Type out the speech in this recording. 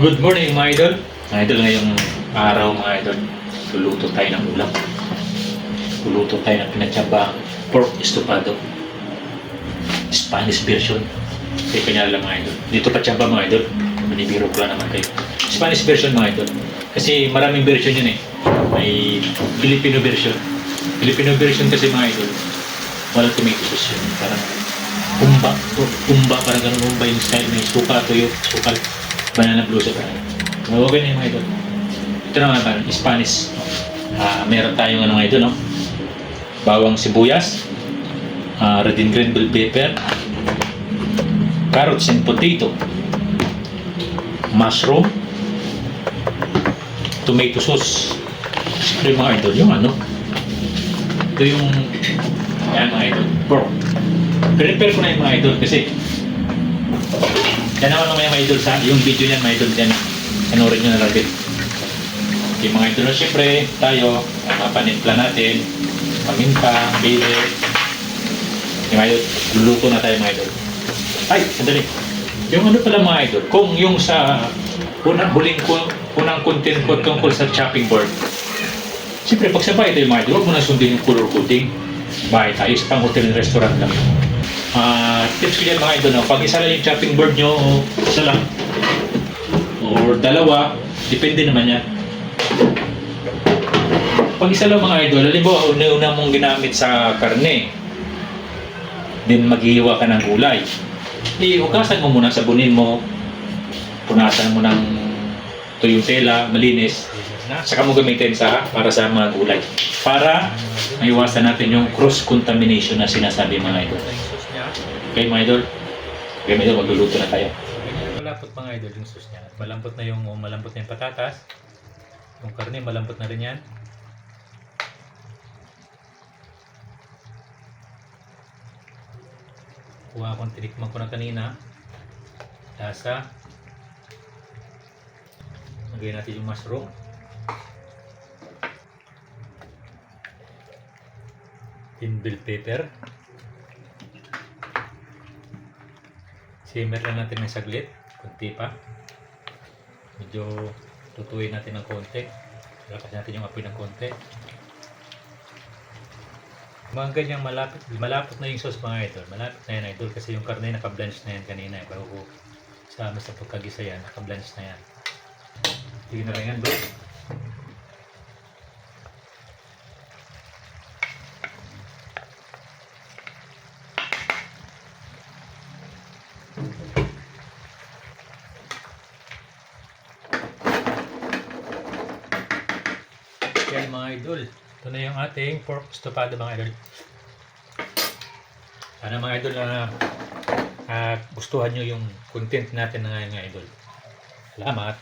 Good morning mga idol. Mga idol, ngayong araw mga idol, luluto tayo ng ulam. Luluto tayo ng pinatsyabang pork estofado. Spanish version. Hindi pa niya alam mga idol. Dito pa tsyaba mga idol. Manibiro ko lang naman kayo. Spanish version mga idol. Kasi maraming version yun eh. May Filipino version. Filipino version kasi mga idol, walang tomato sauce yun. Parang kumba, parang ganun kumba yung style. May suka, tuyo, sukal. Banana blusa pa. Okay na yung mga idol. Ito naman parang Spanish. Meron tayong ano mga idol, no? Bawang sibuyas, red and green bell pepper, carrots and potato, mushroom, tomato sauce. Siyempre mga idol, yung ano, ito yung yan mga idol, pork. Prepare ko na yung mga idol kasi yan naman mga idol sa yung video niyan mga idol dyan. Panorin nyo na lang din. Yung mga idol na siyempre tayo, mapanimpla natin, paminta, bili. Yung mga idol, luluto na tayo mga idol. Ay, sandali. Yung ano pala mga idol, kung yung sa unang content ko tungkol sa chopping board, siyempre pag sa bahay tayo mga idol, huwag mo na sundin yung color coding. Bahay tayo, sa pang hotel and restaurant lang. Tips ko dyan mga idol, no? Pag isa lang yung chopping board nyo, isa lang or dalawa, depende naman yan. Pag isa lang mga idol, halimbawa una mong ginamit sa karne, then maghihiwa ka ng gulay, hugasan mo muna, sabunin mo, punasan mo ng tuyong tela, malinis, saka mo gamitin para sa mga gulay, para maiwasan natin yung cross-contamination na sinasabi mga idol. Okay mga idol? Okay mga idol, magluluto na tayo. Malapot mga idol yung sauce niya. Malambot na yung patatas. Yung karne, malambot na rin yan. Kuha akong tinikman ko na kanina. Lasa. Lagyan natin yung mushroom. Green bell pepper. Simmer lang natin ng saglit, kunti pa. Medyo tutuin natin ng konti. Lakas natin yung apoy ng konti. Mga ganyang malapot na yung sauce mga idol. Malapit na yan idol kasi yung karne naka-blanch na yan kanina. Bago ko sa pagkagisa yan, naka-blanch na yan. Tignan na rin yan bro. Yan mga idol, ito na yung ating pork estofado mga idol. Sana mga idol na gustuhan nyo yung content natin na ngayon mga idol. Salamat!